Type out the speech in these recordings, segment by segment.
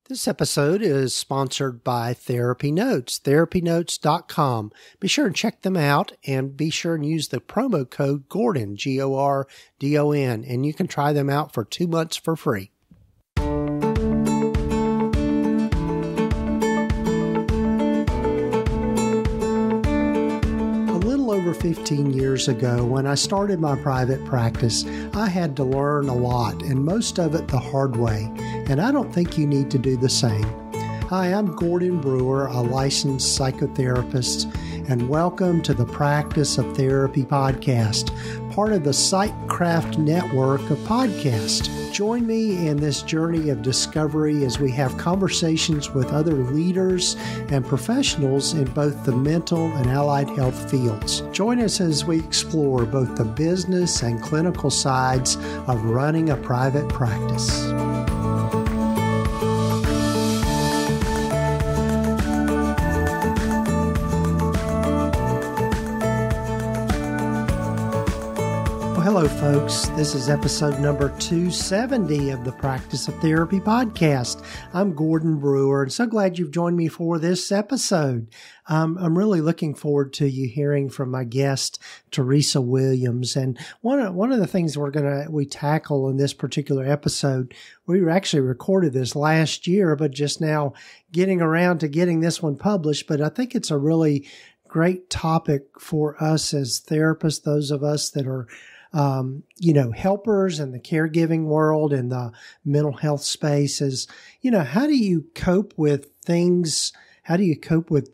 This episode is sponsored by TherapyNotes, therapynotes.com. Be sure and check them out and be sure and use the promo code Gordon, Gordon, and you can try them out for 2 months for free. Over 15 years ago, when I started my private practice, I had to learn a lot, and most of it the hard way, and I don't think you need to do the same. Hi, I'm Gordon Brewer, a licensed psychotherapist, and welcome to the Practice of Therapy podcast, part of the Psychcraft network of podcasts. Join me in this journey of discovery as we have conversations with other leaders and professionals in both the mental and allied health fields. Join us as we explore both the business and clinical sides of running a private practice. Hello, folks. This is episode number 270 of the Practice of Therapy podcast. I'm Gordon Brewer, and so glad you've joined me for this episode. I'm really looking forward to you hearing from my guest, Teresa Williams. And one of the things we tackle in this particular episode, we actually recorded this last year, but just now getting around to getting this one published. But I think it's a really great topic for us as therapists, those of us that are helpers in the caregiving world and the mental health space is, how do you cope with things? How do you cope with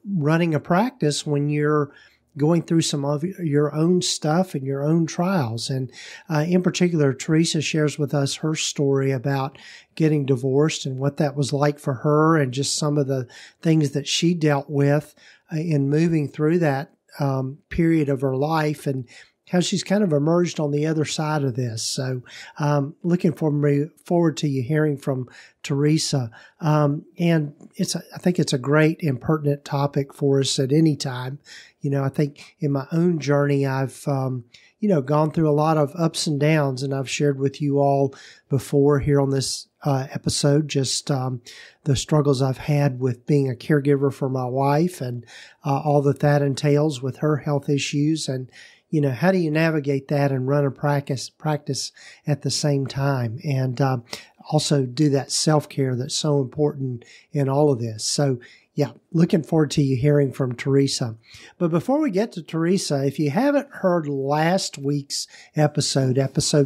running a practice when you're going through some of your own stuff and your own trials? And in particular, Teresa shares with us her story about getting divorced and what that was like for her and just some of the things that she dealt with in moving through that period of her life and how she's kind of emerged on the other side of this. So looking forward to you hearing from Teresa. And I think it's a great and pertinent topic for us at any time. I think in my own journey, I've, gone through a lot of ups and downs, and I've shared with you all before here on this episode, just the struggles I've had with being a caregiver for my wife and all that entails with her health issues. And how do you navigate that and run a practice at the same time and also do that self-care that's so important in all of this. So, yeah, looking forward to you hearing from Teresa. But before we get to Teresa, if you haven't heard last week's episode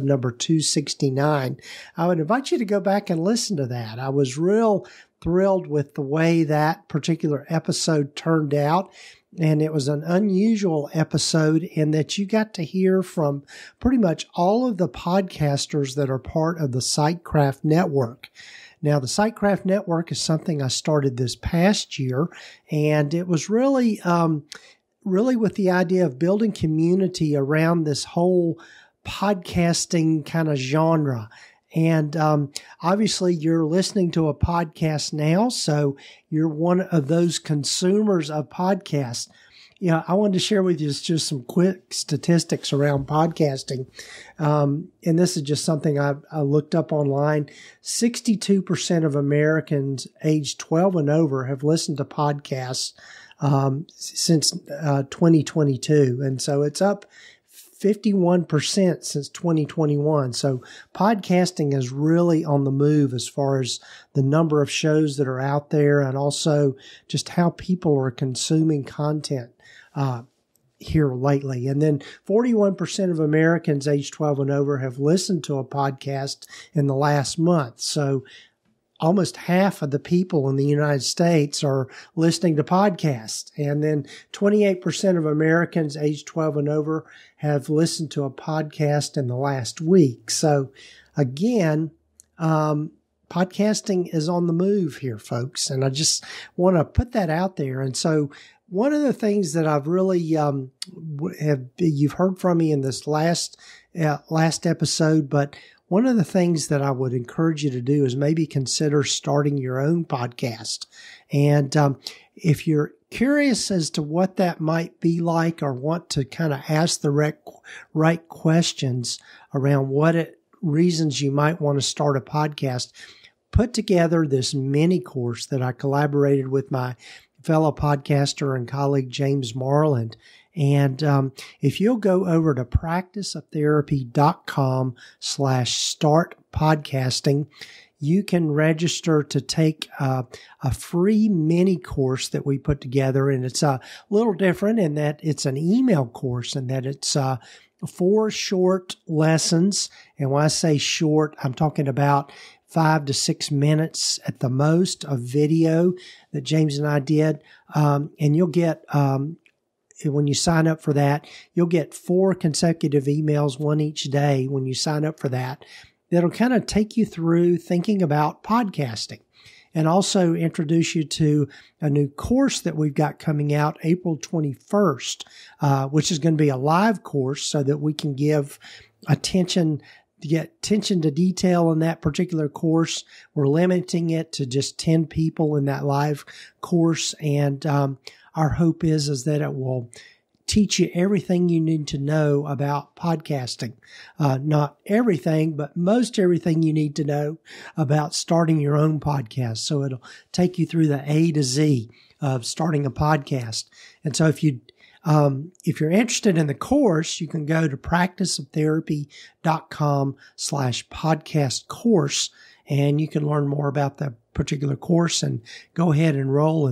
number 269, I would invite you to go back and listen to that. I was real thrilled with the way that particular episode turned out. And it was an unusual episode in that you got to hear from pretty much all of the podcasters that are part of the Psychcraft network. Now, the Psychcraft network is something I started this past year, and it was really with the idea of building community around this whole podcasting kind of genre. And obviously, you're listening to a podcast now, so you're one of those consumers of podcasts. I wanted to share with you just some quick statistics around podcasting. And this is just something I looked up online. 62% of Americans aged 12 and over have listened to podcasts since 2022. And so it's up 51% since 2021. So podcasting is really on the move as far as the number of shows that are out there and also just how people are consuming content here lately. And then 41% of Americans age 12 and over have listened to a podcast in the last month. So almost half of the people in the United States are listening to podcasts. And then 28% of Americans age 12 and over have listened to a podcast in the last week. So again, podcasting is on the move here, folks. And I just want to put that out there. And so one of the things that I've really you've heard from me in this last episode, but one of the things that I would encourage you to do is maybe consider starting your own podcast. And if you're curious as to what that might be like or want to kind of ask the right questions around reasons you might want to start a podcast, put together this mini course that I collaborated with my fellow podcaster and colleague, James Marland. And if you'll go over to practiceoftherapy.com/start podcasting, you can register to take a free mini course that we put together. And it's a little different in that it's an email course and that it's 4 short lessons. And when I say short, I'm talking about 5 to 6 minutes at the most of video that James and I did. And you'll get, when you sign up for that, you'll get 4 consecutive emails, one each day when you sign up for that. That'll kind of take you through thinking about podcasting and also introduce you to a new course that we've got coming out April 21st, which is going to be a live course so that we can give attention to detail in that particular course. We're limiting it to just 10 people in that live course. And our hope is that it will teach you everything you need to know about podcasting. Not everything, but most everything you need to know about starting your own podcast. So it'll take you through the A to Z of starting a podcast. And so if you're interested in the course, you can go to practiceoftherapy.com/podcast course, and you can learn more about the particular course and go ahead and enroll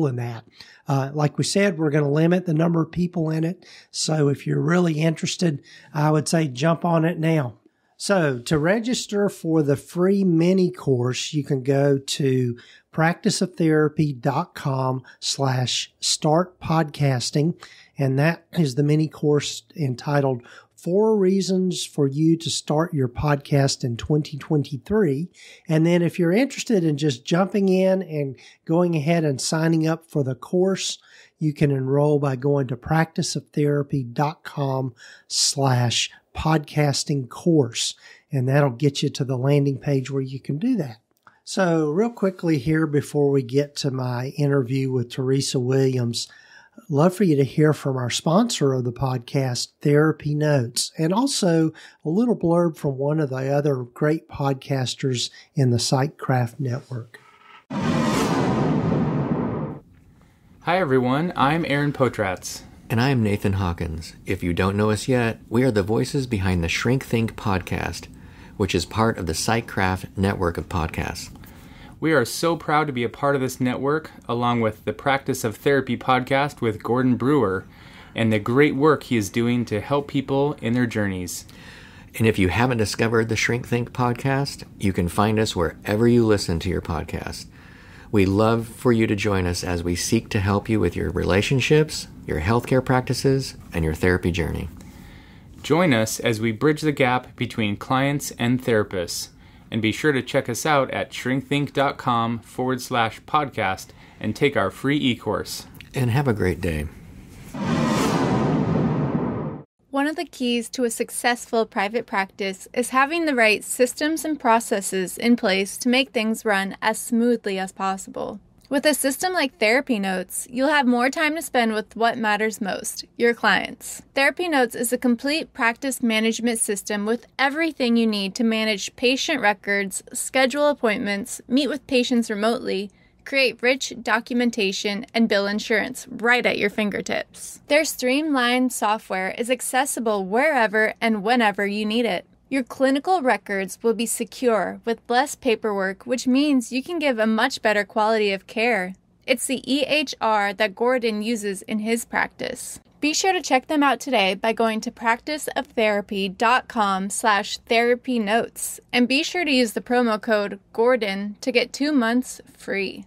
in that. Like we said, we're going to limit the number of people in it. So if you're really interested, I would say jump on it now. So to register for the free mini course, you can go to practiceoftherapy.com/start podcasting. And that is the mini course entitled 4 Reasons for You to Start Your Podcast in 2023. And then if you're interested in just jumping in and going ahead and signing up for the course, you can enroll by going to practiceoftherapy.com/podcasting course. And that'll get you to the landing page where you can do that. So real quickly here before we get to my interview with Teresa Williams, I'd love for you to hear from our sponsor of the podcast, TherapyNotes, and also a little blurb from one of the other great podcasters in the Psychcraft network. Hi, everyone. I'm Aaron Potratz. And I'm Nathan Hawkins. If you don't know us yet, we are the voices behind the Shrink Think podcast, which is part of the Psychcraft network of podcasts. We are so proud to be a part of this network, along with the Practice of Therapy podcast with Gordon Brewer, and the great work he is doing to help people in their journeys. And if you haven't discovered the Shrink Think podcast, you can find us wherever you listen to your podcast. We'd love for you to join us as we seek to help you with your relationships, your healthcare practices, and your therapy journey. Join us as we bridge the gap between clients and therapists. And be sure to check us out at shrinkthink.com/podcast and take our free e-course. And have a great day. One of the keys to a successful private practice is having the right systems and processes in place to make things run as smoothly as possible. With a system like TherapyNotes, you'll have more time to spend with what matters most, your clients. TherapyNotes is a complete practice management system with everything you need to manage patient records, schedule appointments, meet with patients remotely, create rich documentation, and bill insurance right at your fingertips. Their streamlined software is accessible wherever and whenever you need it. Your clinical records will be secure with less paperwork, which means you can give a much better quality of care. It's the EHR that Gordon uses in his practice. Be sure to check them out today by going to practiceoftherapy.com/therapynotes and be sure to use the promo code GORDON to get 2 months free.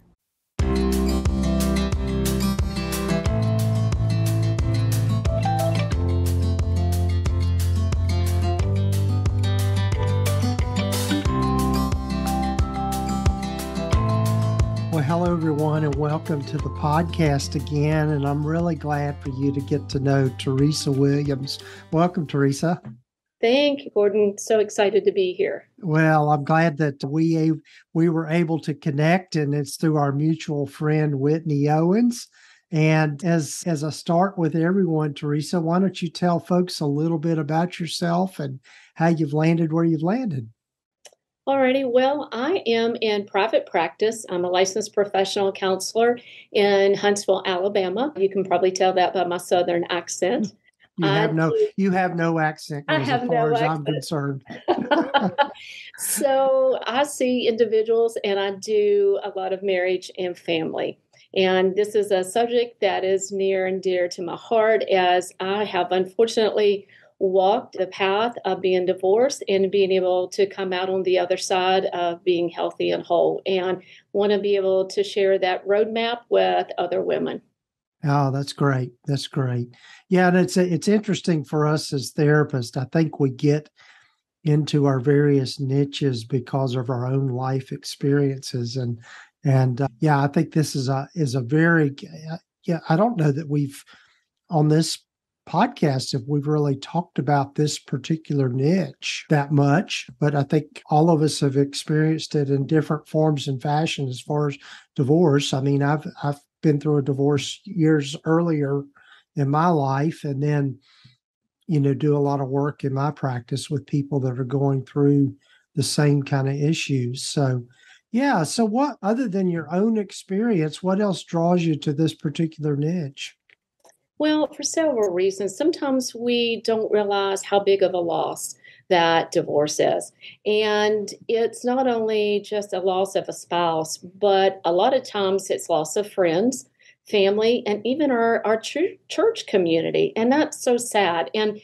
Well, hello, everyone, and welcome to the podcast again. And I'm really glad for you to get to know Teresa Williams. Welcome, Teresa. Thank you, Gordon. So excited to be here. Well, I'm glad that we were able to connect, and it's through our mutual friend, Whitney Owens. And as I start with everyone, Teresa, why don't you tell folks a little bit about yourself and how you've landed where you've landed? Alrighty, well, I am in private practice. I'm a licensed professional counselor in Huntsville, Alabama. You can probably tell that by my southern accent. You have no accent I as have far no as I'm accent. concerned. So I see individuals and I do a lot of marriage and family. And this is a subject that is near and dear to my heart as I have unfortunately walked the path of being divorced and being able to come out on the other side of being healthy and whole, and want to be able to share that roadmap with other women. Oh, that's great. That's great. Yeah, and it's interesting for us as therapists. I think we get into our various niches because of our own life experiences, and yeah, I think this is a very yeah. I don't know that we've on this podcast if we've really talked about this particular niche that much, but I think all of us have experienced it in different forms and fashion as far as divorce. I mean, I've been through a divorce years earlier in my life, and then do a lot of work in my practice with people that are going through the same kind of issues. So yeah, so what other than your own experience, what else draws you to this particular niche? Well, for several reasons. Sometimes we don't realize how big of a loss that divorce is. And it's not only just a loss of a spouse, but a lot of times it's loss of friends, family, and even our church community. And that's so sad. And,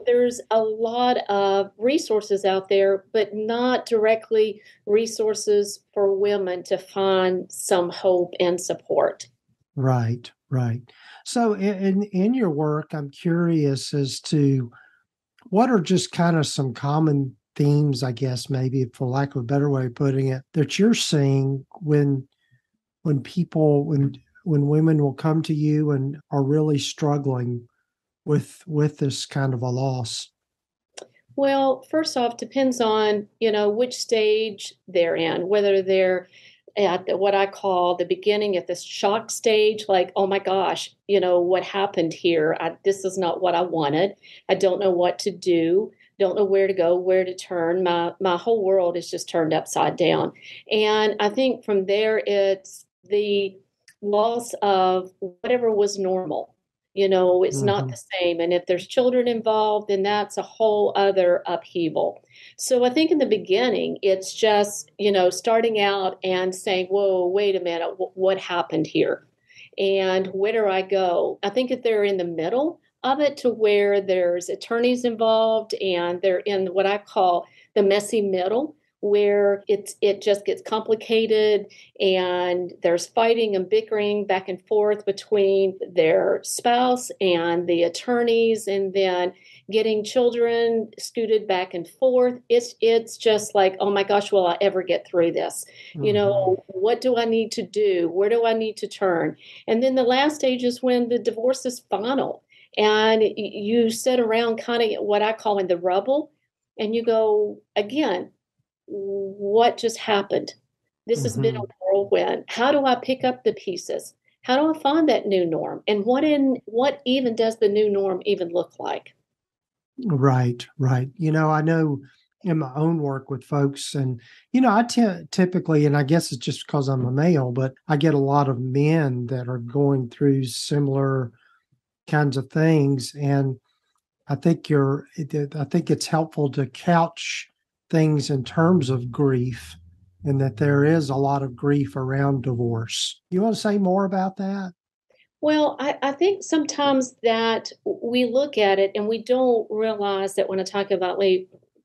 there's a lot of resources out there, but not directly resources for women to find some hope and support. Right, right. So in your work, I'm curious as to what are just kind of some common themes, I guess, maybe for lack of a better way of putting it, that you're seeing when women will come to you and are really struggling with this kind of a loss. Well, first off, depends on, which stage they're in, whether they're at what I call the beginning, at this shock stage, like, oh my gosh, what happened here? This is not what I wanted. I don't know what to do. Don't know where to go, where to turn. My whole world is just turned upside down. And I think from there, it's the loss of whatever was normal. It's not the same. And if there's children involved, then that's a whole other upheaval. So I think in the beginning, it's just, starting out and saying, whoa, wait a minute, what happened here? And where do I go? I think if they're in the middle of it to where there's attorneys involved and they're in what I call the messy middle, where it just gets complicated and there's fighting and bickering back and forth between their spouse and the attorneys, and then getting children scooted back and forth. It's just like, oh my gosh, will I ever get through this? What do I need to do? Where do I need to turn? And then the last stage is when the divorce is final and you sit around kind of what I call in the rubble, and you go, again, what just happened? This has been a whirlwind. How do I pick up the pieces? How do I find that new norm? And what even does the new norm even look like? Right, right. I know in my own work with folks, and I typically, and I guess it's just because I'm a male, but I get a lot of men that are going through similar kinds of things, and I think it's helpful to couch things in terms of grief, and that there is a lot of grief around divorce. You want to say more about that? Well, I think sometimes that we look at it and we don't realize that when I talk about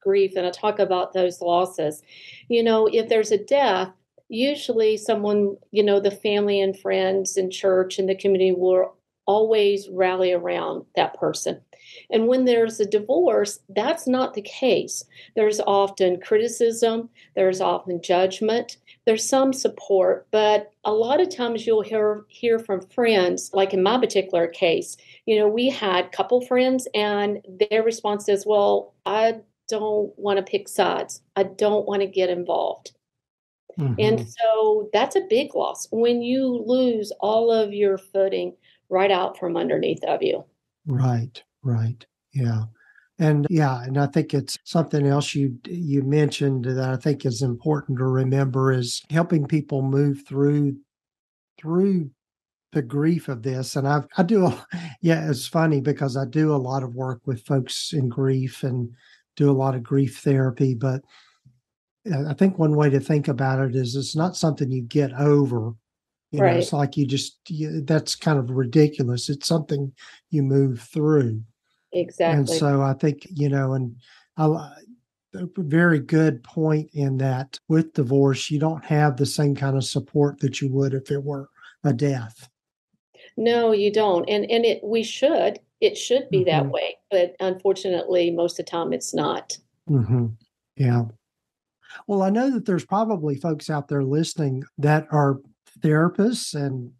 grief and I talk about those losses, if there's a death, usually someone, the family and friends and church and the community will always rally around that person. And when there's a divorce, that's not the case. There's often criticism, there's often judgment, there's some support, but a lot of times you'll hear from friends, like in my particular case, we had couple friends and their response is, well, I don't want to pick sides. I don't want to get involved. And so that's a big loss when you lose all of your footing right out from underneath of you. Right, right. Yeah. And yeah, and I think it's something else you mentioned that I think is important to remember is helping people move through the grief of this. And I do, yeah, it's funny because I do a lot of work with folks in grief and do a lot of grief therapy. But I think one way to think about it is it's not something you get over. Right. It's like that's kind of ridiculous. It's something you move through. Exactly. And so I think, and a very good point in that with divorce, you don't have the same kind of support that you would if it were a death. No, you don't. And it should be that way. But unfortunately, most of the time it's not. Mm-hmm. Yeah. Well, I know that there's probably folks out there listening that are therapists and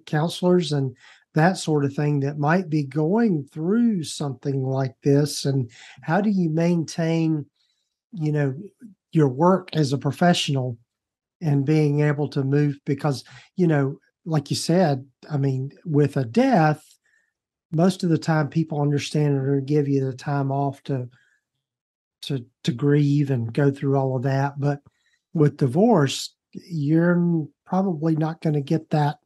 counselors and that sort of thing that might be going through something like this. And how do you maintain, your work as a professional and being able to move? Because, like you said, I mean, with a death, most of the time people understand it or give you the time off to grieve and go through all of that. But with divorce, you're probably not going to get that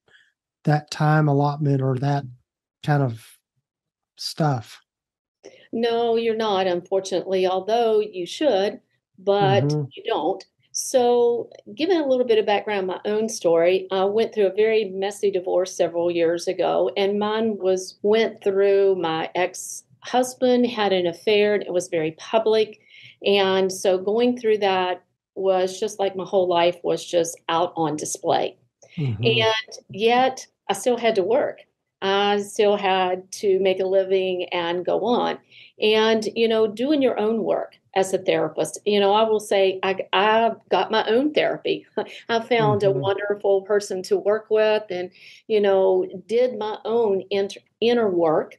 time allotment or that kind of stuff. No, you're not, unfortunately, although you should, but you don't. So, giving a little bit of background, my own story, I went through a very messy divorce several years ago, and mine went through my ex-husband had an affair, and it was very public. And so going through that was just like my whole life was just out on display. And yet I still had to work. I still had to make a living and go on. And, doing your own work as a therapist, I will say I've got my own therapy. I found a wonderful person to work with and, did my own inner work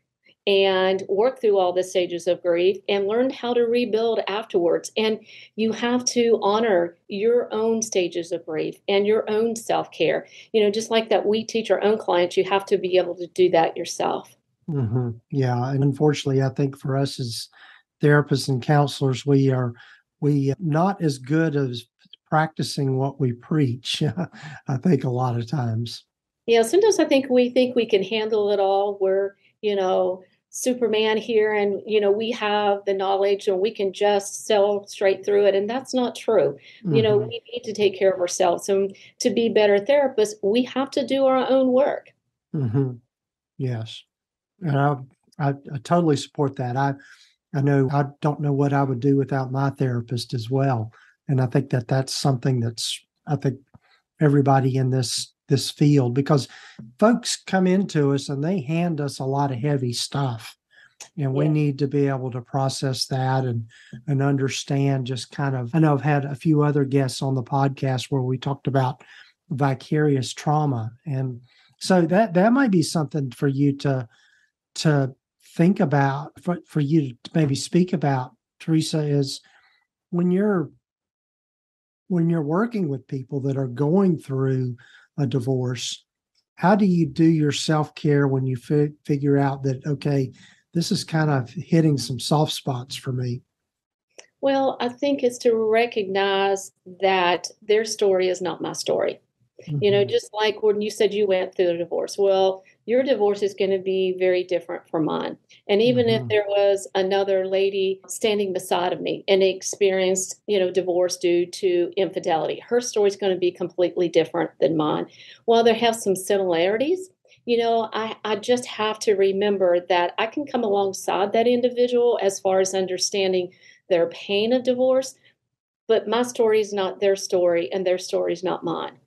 and worked through all the stages of grief and learned how to rebuild afterwards. And you have to honor your own stages of grief and your own self-care. Just like that we teach our own clients, you have to be able to do that yourself. Yeah. And unfortunately, I think for us as therapists and counselors, we not as good as practicing what we preach, I think a lot of times. Yeah, sometimes I think we can handle it all. We're, Superman here and, we have the knowledge and we can just sail straight through it. And that's not true. We need to take care of ourselves. And to be better therapists, we have to do our own work. Yes. And I totally support that. I know I don't know what I would do without my therapist as well. And I think that's something I think everybody in this field, because folks come into us and they hand us a lot of heavy stuff. And we need to be able to process that and understand just kind of, I know I've had a few other guests on the podcast where we talked about vicarious trauma. And so that might be something for you to think about, for you to maybe speak about, Teresa, is when you're working with people that are going through a divorce, how do you do your self-care when you figure out that, okay, this is kind of hitting some soft spots for me? Well, I think it's to recognize that their story is not my story. Just like when you said you went through a divorce. Well, your divorce is going to be very different from mine. And even if there was another lady standing beside of me and experienced, divorce due to infidelity, her story is going to be completely different than mine. While there have some similarities, I just have to remember that I can come alongside that individual as far as understanding their pain of divorce, but my story is not their story and their story is not mine.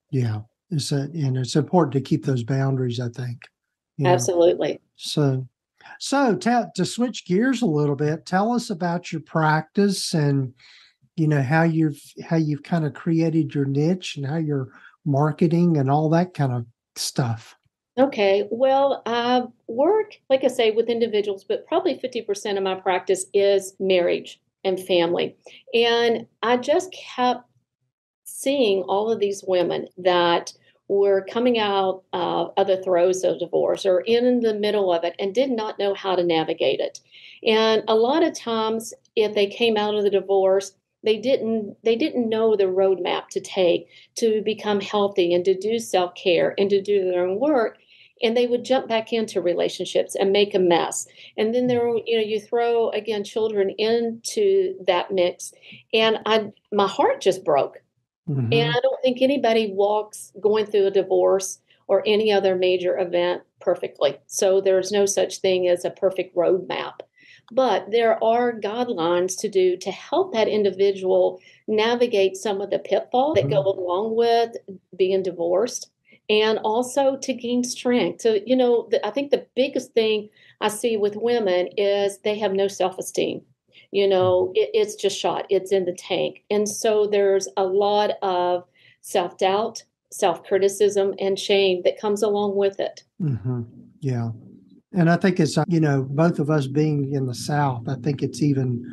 Yeah. And it's important to keep those boundaries, I think. Absolutely. So to switch gears a little bit, tell us about your practice and, how you've kind of created your niche and how you're marketing and all that kind of stuff. Okay. Well, I work, like I say, with individuals, but probably 50% of my practice is marriage and family. And I just kept seeing all of these women that were coming out of the throes of divorce or in the middle of it and did not know how to navigate it. And a lot of times, if they came out of the divorce, they didn't know the roadmap to take to become healthy and to do self-care and to do their own work. And they would jump back into relationships and make a mess. And then you throw again children into that mix. And my heart just broke. Mm-hmm. And I don't think anybody walks going through a divorce or any other major event perfectly. So there's no such thing as a perfect roadmap. But there are guidelines to do to help that individual navigate some of the pitfalls that go along with being divorced, and also to gain strength. So, I think the biggest thing I see with women is they have no self-esteem. It's just shot. It's in the tank. And so there's a lot of self-doubt, self-criticism, and shame that comes along with it. Mm-hmm. Yeah. And I think it's, both of us being in the South, I think it's even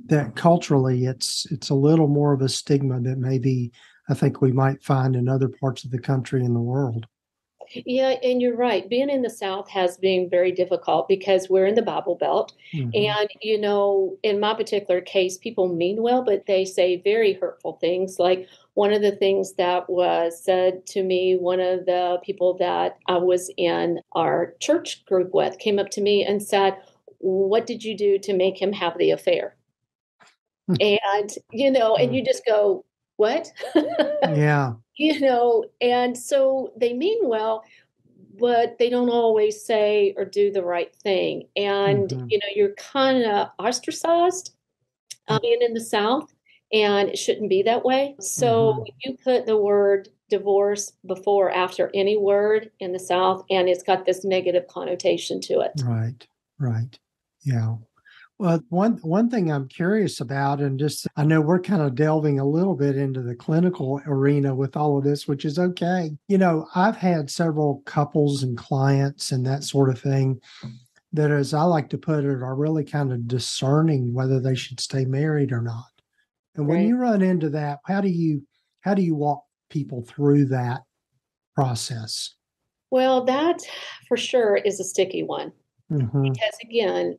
that culturally it's a little more of a stigma that maybe I think we might find in other parts of the country and the world. Yeah, and you're right. Being in the South has been very difficult because we're in the Bible Belt. Mm-hmm. And, in my particular case, people mean well, but they say very hurtful things. Like one of the things that was said to me, one of the people that I was in our church group with came up to me and said, "What did you do to make him have the affair?" And, and you just go, "What?" Yeah. And so they mean well, but they don't always say or do the right thing. And, you're kind of ostracized being in the South, and it shouldn't be that way. So you put the word divorce before or after any word in the South, and it's got this negative connotation to it. Right. Yeah. Well, one thing I'm curious about, and just I know we're kind of delving a little bit into the clinical arena with all of this, which is okay. I've had several couples and clients and that sort of thing that, as I like to put it, are really kind of discerning whether they should stay married or not. And when you run into that, how do you walk people through that process? Well, that for sure is a sticky one. Mm-hmm. Because again,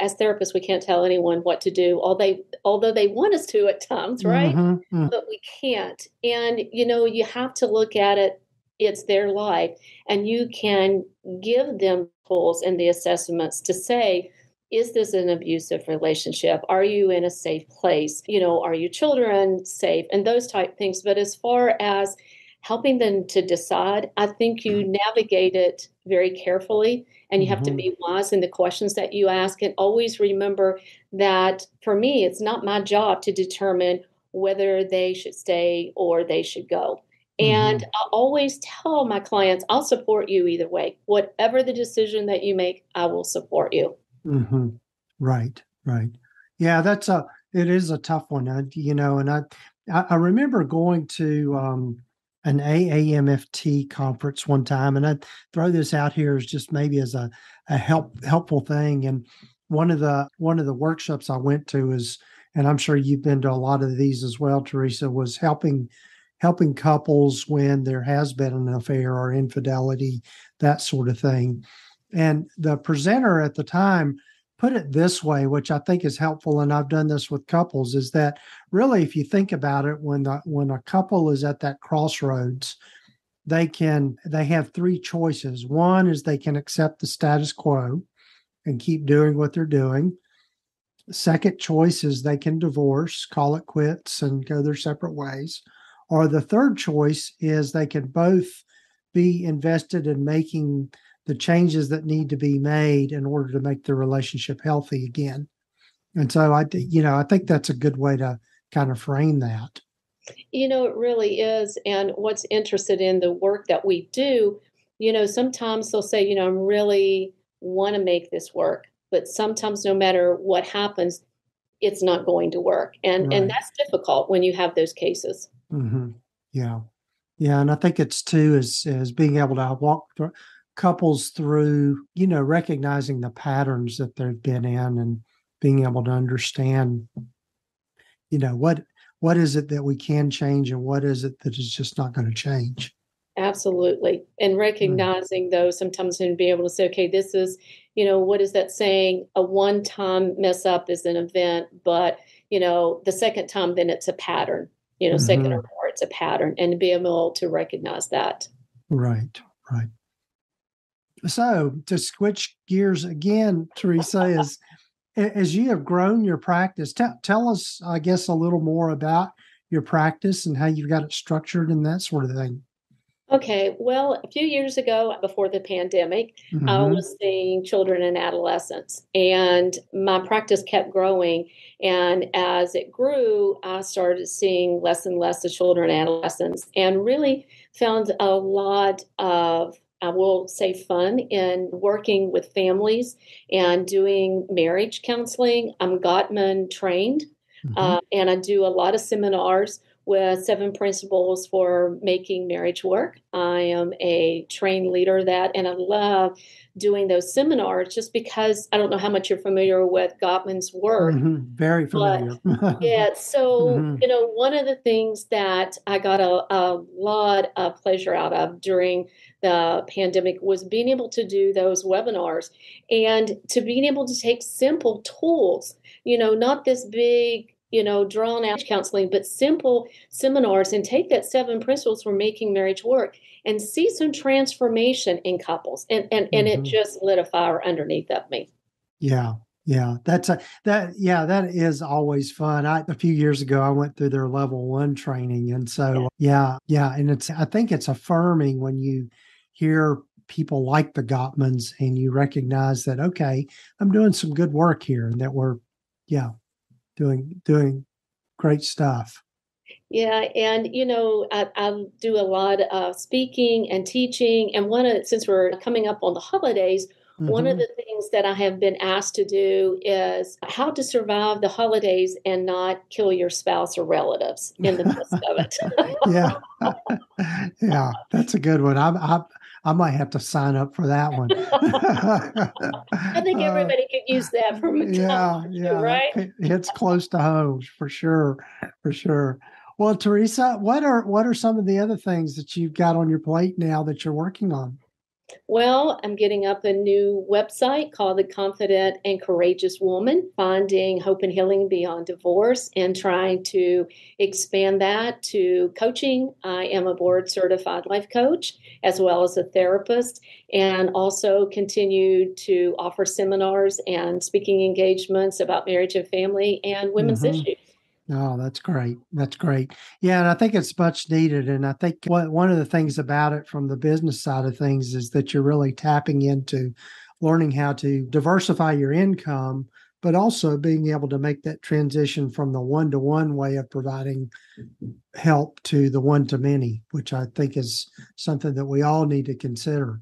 as therapists, we can't tell anyone what to do, although they want us to at times, right? Mm-hmm. But we can't. And, you have to look at it. It's their life. And you can give them tools and the assessments to say, is this an abusive relationship? Are you in a safe place? Are your children safe? And those type things. But as far as helping them to decide, I think you navigate it very carefully, and you have to be wise in the questions that you ask. And always remember that for me, it's not my job to determine whether they should stay or they should go. And I always tell my clients, I'll support you either way. Whatever the decision that you make, I will support you. Mm-hmm. Right. Yeah, it is a tough one. And I remember going to an AAMFT conference one time, and I throw this out here as just maybe as a helpful thing. And one of the workshops I went to is, and I'm sure you've been to a lot of these as well, Teresa, was helping couples when there has been an affair or infidelity, that sort of thing. And the presenter at the time put it this way, which I think is helpful, and I've done this with couples, is that really, if you think about it, when a couple is at that crossroads, they have three choices. One is they can accept the status quo and keep doing what they're doing. The second choice is they can divorce, call it quits, and go their separate ways. Or the third choice is they can both be invested in making the changes that need to be made in order to make the relationship healthy again. And so I think that's a good way to kind of frame that. It really is. And what's interested in the work that we do, sometimes they'll say, I really want to make this work, but sometimes no matter what happens, it's not going to work. And that's difficult when you have those cases. Mm-hmm. Yeah. And I think it's too is being able to walk through couples through, recognizing the patterns that they've been in and being able to understand, what is it that we can change and what is it that is just not going to change. Absolutely. And recognizing those sometimes and be able to say, okay, this is, what is that saying? A one-time mess up is an event, but, the second time, then it's a pattern, second or more, it's a pattern, and to be able to recognize that. Right, right. So to switch gears again, Teresa, as you have grown your practice, tell us, I guess, a little more about your practice and how you've got it structured and that sort of thing. Okay, well, a few years ago, before the pandemic, I was seeing children and adolescents, and my practice kept growing. And as it grew, I started seeing less and less of children and adolescents, and really found a lot of, I will say, fun in working with families and doing marriage counseling. I'm Gottman trained, and I do a lot of seminars with 7 principles for making marriage work. I am a trained leader of that, and I love doing those seminars just because I don't know how much you're familiar with Gottman's work. Very familiar. Yeah, so, one of the things that I got a lot of pleasure out of during the pandemic was being able to do those webinars and to being able to take simple tools, not this big, drawn out counseling, but simple seminars, and take that 7 principles for making marriage work and see some transformation in couples. And it just lit a fire underneath of me. Yeah. Yeah. That is always fun. A few years ago, I went through their level 1 training. And so, yeah. And I think it's affirming when you hear people like the Gottmans and you recognize that, okay, I'm doing some good work here and that we're, doing great stuff. Yeah, and I do a lot of speaking and teaching, and since we're coming up on the holidays, one of the things that I have been asked to do is how to survive the holidays and not kill your spouse or relatives in the midst of it. Yeah, that's a good one. I might have to sign up for that one. I think everybody could use that from a time, right? It's close to home for sure. Well, Teresa, what are some of the other things that you've got on your plate now that you're working on? Well, I'm getting up a new website called The Confident and Courageous Woman, finding hope and healing beyond divorce, and trying to expand that to coaching. I am a board certified life coach as well as a therapist, and also continue to offer seminars and speaking engagements about marriage and family and women's issues. Oh, that's great. That's great. Yeah, and I think it's much needed. And I think one of the things about it from the business side of things is that you're really tapping into learning how to diversify your income, but also being able to make that transition from the one-to-one way of providing help to the one-to-many, which I think is something that we all need to consider.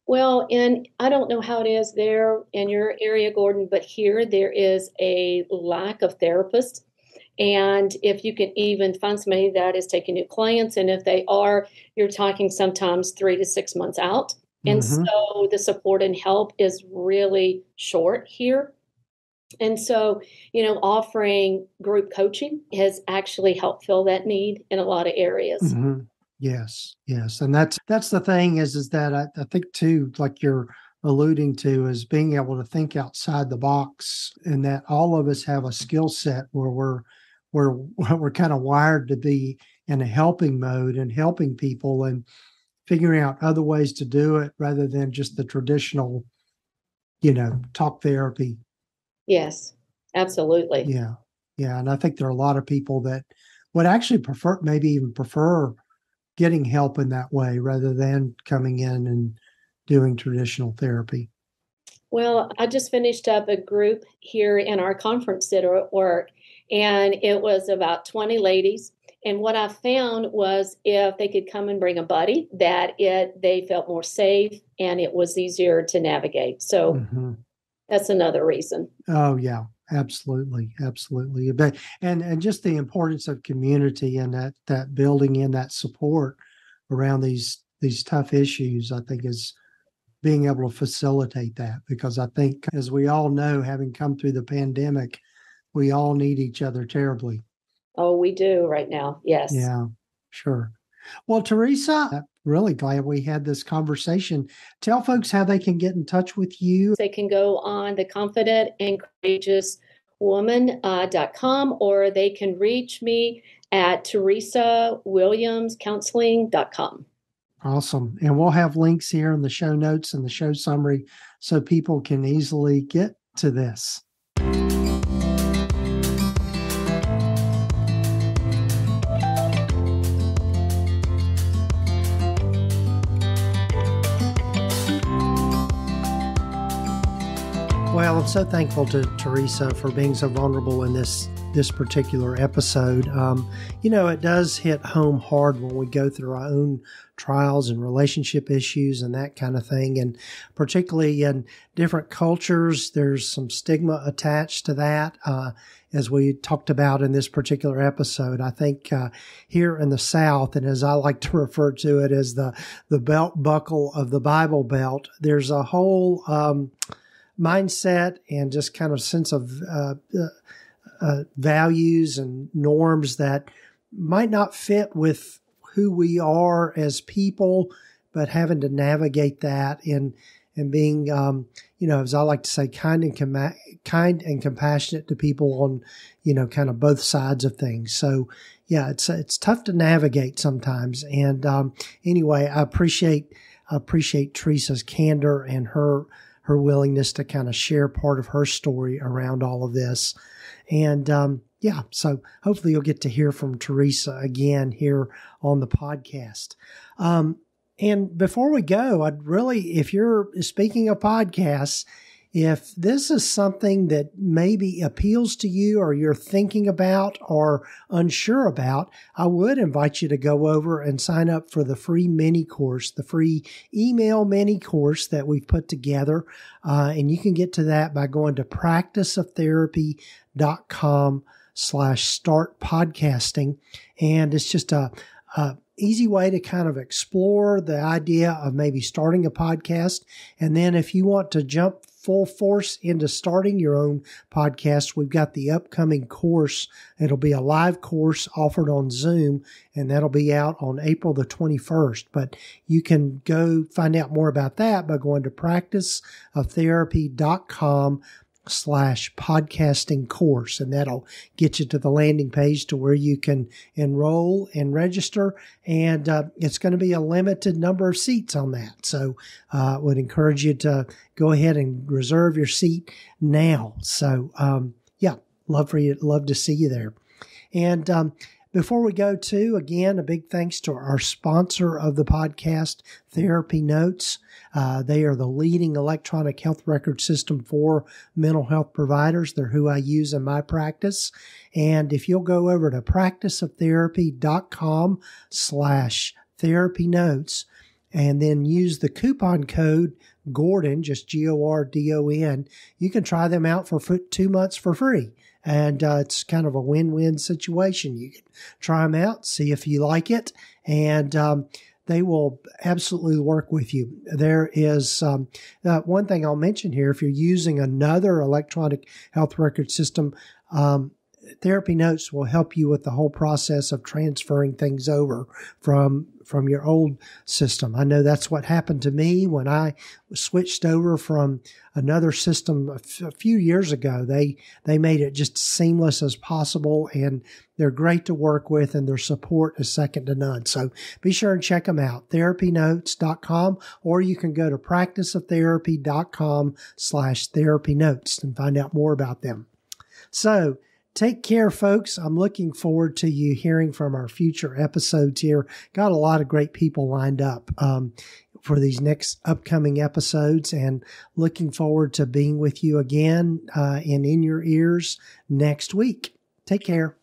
Well, and I don't know how it is there in your area, Gordon, but here there is a lack of therapists. And if you can even find somebody that is taking new clients, and if they are, you're talking sometimes 3 to 6 months out. And so the support and help is really short here. And so, offering group coaching has actually helped fill that need in a lot of areas. Yes. And that's the thing is that I think too, like you're alluding to, is being able to think outside the box, and that all of us have a skill set where we're kind of wired to be in a helping mode and helping people and figuring out other ways to do it rather than just the traditional, talk therapy. Yes, absolutely. Yeah. And I think there are a lot of people that would actually prefer getting help in that way rather than coming in and doing traditional therapy. Well, I just finished up a group here in our conference center at work, and it was about 20 ladies. And what I found was if they could come and bring a buddy, they felt more safe and it was easier to navigate. So that's another reason. Oh, yeah, absolutely. But, and just the importance of community and that building in that support around these tough issues, I think, is being able to facilitate that, because I think, as we all know, having come through the pandemic, we all need each other terribly. Oh, we do right now. Yes. Yeah, sure. Well, Teresa, really glad we had this conversation. Tell folks how they can get in touch with you. They can go on theconfidentandcourageouswoman.com, or they can reach me at Teresa WilliamsCounseling.com. Awesome. And we'll have links here in the show notes and the show summary so people can easily get to this. Well, I'm so thankful to Teresa for being so vulnerable in this particular episode. It does hit home hard when we go through our own trials and relationship issues and that kind of thing. And particularly in different cultures, there's some stigma attached to that. As we talked about in this particular episode, I think here in the South, and as I like to refer to it as the belt buckle of the Bible Belt, there's a whole mindset and just kind of sense of values and norms that might not fit with who we are as people, but having to navigate that and being, as I like to say, kind and compassionate to people on, kind of both sides of things. So yeah, it's tough to navigate sometimes. And anyway, I appreciate Teresa's candor and her willingness to kind of share part of her story around all of this. And so hopefully you'll get to hear from Teresa again here on the podcast. And before we go, if you're speaking of podcasts, if this is something that maybe appeals to you or you're thinking about or unsure about, I would invite you to go over and sign up for the free mini course, the free email mini course that we've put together. And you can get to that by going to practiceoftherapy.com/start podcasting. And it's just a easy way to kind of explore the idea of maybe starting a podcast. And then if you want to jump full force into starting your own podcast, we've got the upcoming course. It'll be a live course offered on Zoom, and that'll be out on April the 21st. But you can go find out more about that by going to practiceoftherapy.com/podcasting course, and that'll get you to the landing page to where you can enroll and register. And it's going to be a limited number of seats on that. So I would encourage you to go ahead and reserve your seat now. So love to see you there. And before we go to, again, a big thanks to our sponsor of the podcast, TherapyNotes. They are the leading electronic health record system for mental health providers. They're who I use in my practice. And if you'll go over to practiceoftherapy.com/therapynotes and then use the coupon code Gordon, just GORDON, you can try them out for 2 months for free. And it's kind of a win-win situation. You can try them out, see if you like it, and they will absolutely work with you. There is one thing I'll mention here. If you're using another electronic health record system, TherapyNotes will help you with the whole process of transferring things over from your old system. I know that's what happened to me when I switched over from another system a few years ago. They made it just seamless as possible, and they're great to work with, and their support is second to none. So be sure and check them out, therapynotes.com, or you can go to practiceoftherapy.com/therapynotes and find out more about them. So take care, folks. I'm looking forward to you hearing from our future episodes here. Got a lot of great people lined up for these next upcoming episodes, and looking forward to being with you again and in your ears next week. Take care.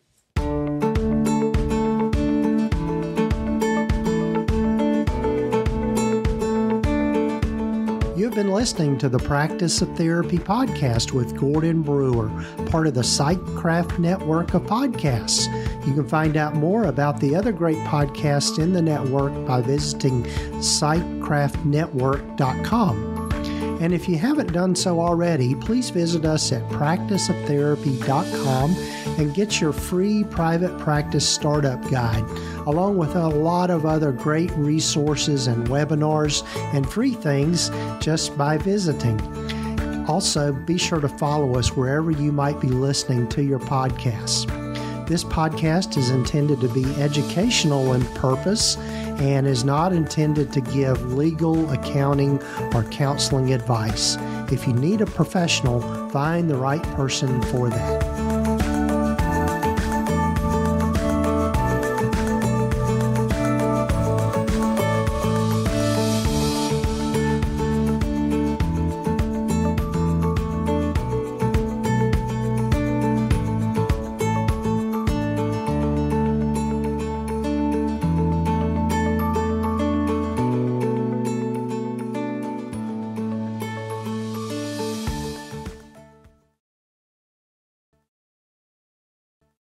You've been listening to the Practice of Therapy podcast with Gordon Brewer, part of the Psychcraft network of podcasts. You can find out more about the other great podcasts in the network by visiting psychcraftnetwork.com. And if you haven't done so already, please visit us at practiceoftherapy.com and get your free private practice startup guide, along with a lot of other great resources and webinars and free things just by visiting. Also, be sure to follow us wherever you might be listening to your podcasts. This podcast is intended to be educational in purpose and is not intended to give legal, accounting, or counseling advice. If you need a professional, find the right person for that.